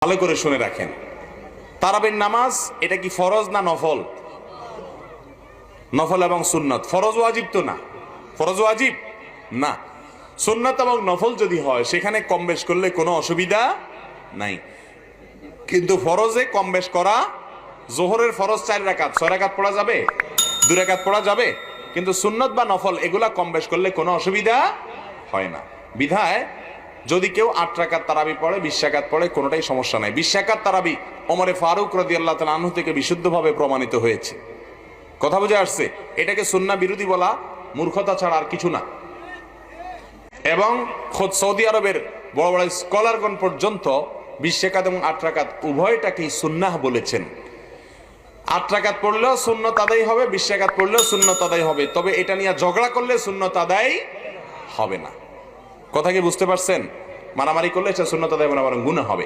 ভালো করে শুনে রাখেন, তারাবির নামাজ এটা কি ফরজ না নফল? নফল এবং সুন্নত। ফরজ ওয়াজিব তো না, ফরজ ওয়াজিব না। সুন্নত এবং নফল যদি হয় সেখানে কম বেশ করলে কোনো অসুবিধা নাই, কিন্তু ফরজে কম বেশ করা, জোহরের ফরজ 4 রাকাত 6 রাকাত পড়া যাবে, 2 রাকাত পড়া যাবে, কিন্তু সুন্নত বা নফল এগুলা কম বেশ করলে কোনো অসুবিধা হয় না। বিধায় যদি কেউ 8 রাকাত তারাবি পড়ে, 20 রাকাত পড়ে, কোনোটাই সমস্যা নাই। 20 রাকাত তারাবি ওমরে ফারুক রাদিয়াল্লাহু তাআলা আনহু থেকে বিশুদ্ধভাবে প্রমাণিত হয়েছে। কথা বুঝে আসছে? এটাকে সুন্নাহ বিরোধী বলা মূর্খতা ছাড়া আর কিছু না। এবং খোদ সৌদি আরবের বড় বড় স্কলারগণ পর্যন্ত 20 রাকাত এবং 8 রাকাত উভয়টাকেই সুন্নাহ বলেছেন। 8 রাকাত পড়লেও সুন্নত আদায় হবে, 20 রাকাত পড়লেও সুন্নত আদায় হবে, তবে এটা নিয়ে ঝগড়া করলে সুন্নত আদায় হবে না। কথা কি বুঝতে পারছেন? মারামারি করলে এটা সুন্নত আদায় হবে না, বরং গুনাহ হবে।